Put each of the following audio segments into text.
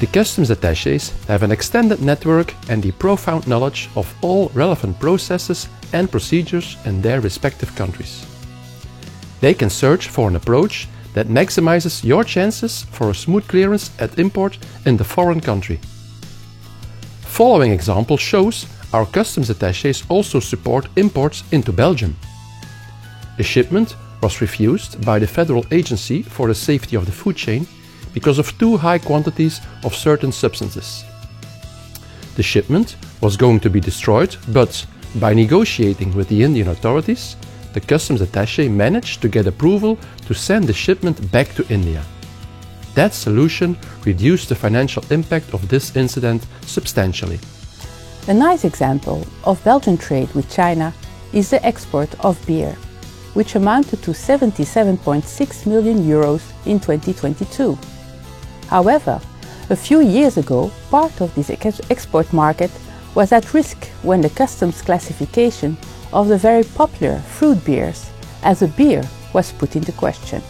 The customs attachés have an extended network and the profound knowledge of all relevant processes and procedures in their respective countries. They can search for an approach that maximizes your chances for a smooth clearance at import in the foreign country. Following example shows our customs attachés also support imports into Belgium. A shipment was refused by the Federal Agency for the Safety of the Food Chain because of too high quantities of certain substances. The shipment was going to be destroyed, but by negotiating with the Indian authorities, the customs attaché managed to get approval to send the shipment back to India. That solution reduced the financial impact of this incident substantially. A nice example of Belgian trade with China is the export of beer, which amounted to 77.6 million euros in 2022. However, a few years ago, part of this export market was at risk when the customs classification of the very popular fruit beers as a beer was put into question.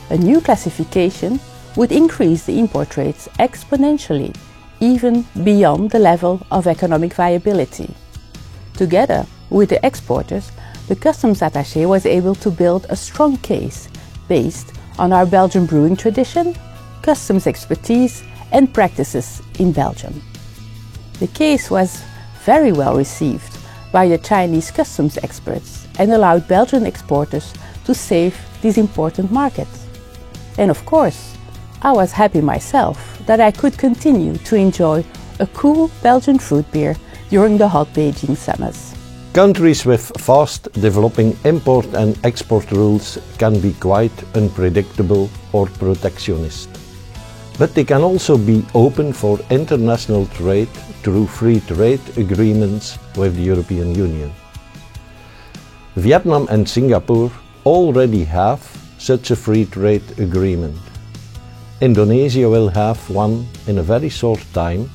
A new classification would increase the import rates exponentially, even beyond the level of economic viability. Together with the exporters, the customs attaché was able to build a strong case based on our Belgian brewing tradition, customs expertise and practices in Belgium. The case was very well received by the Chinese customs experts and allowed Belgian exporters to save these important markets. And of course, I was happy myself that I could continue to enjoy a cool Belgian fruit beer during the hot Beijing summers. Countries with fast developing import and export rules can be quite unpredictable or protectionist. But they can also be open for international trade through free trade agreements with the European Union. Vietnam and Singapore already have such a free trade agreement. Indonesia will have one in a very short time,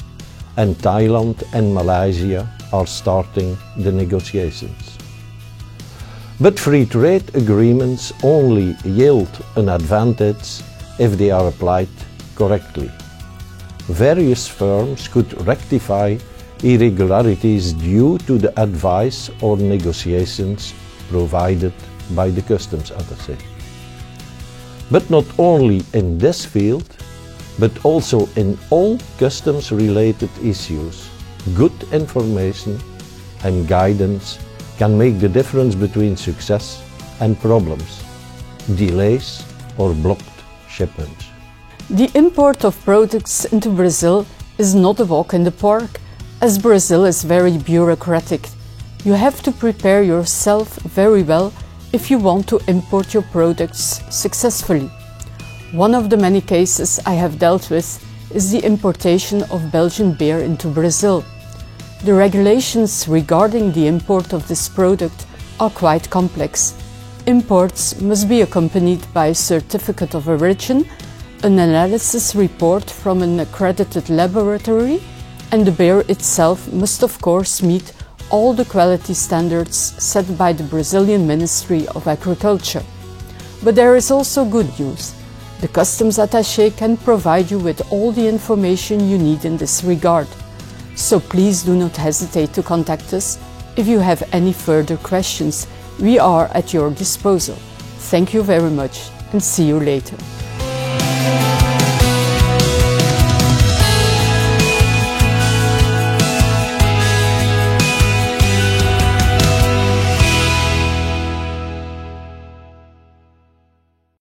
and Thailand and Malaysia are starting the negotiations. But free trade agreements only yield an advantage if they are applied correctly. Various firms could rectify irregularities due to the advice or negotiations provided by the customs attaché. But not only in this field, but also in all customs-related issues, good information and guidance can make the difference between success and problems, delays or blocked shipments. The import of products into Brazil is not a walk in the park, as Brazil is very bureaucratic. You have to prepare yourself very well if you want to import your products successfully. One of the many cases I have dealt with is the importation of Belgian beer into Brazil. The regulations regarding the import of this product are quite complex. Imports must be accompanied by a certificate of origin, an analysis report from an accredited laboratory, and the beer itself must of course meet all the quality standards set by the Brazilian Ministry of Agriculture. But there is also good news. The customs attaché can provide you with all the information you need in this regard. So please do not hesitate to contact us if you have any further questions. We are at your disposal. Thank you very much and see you later.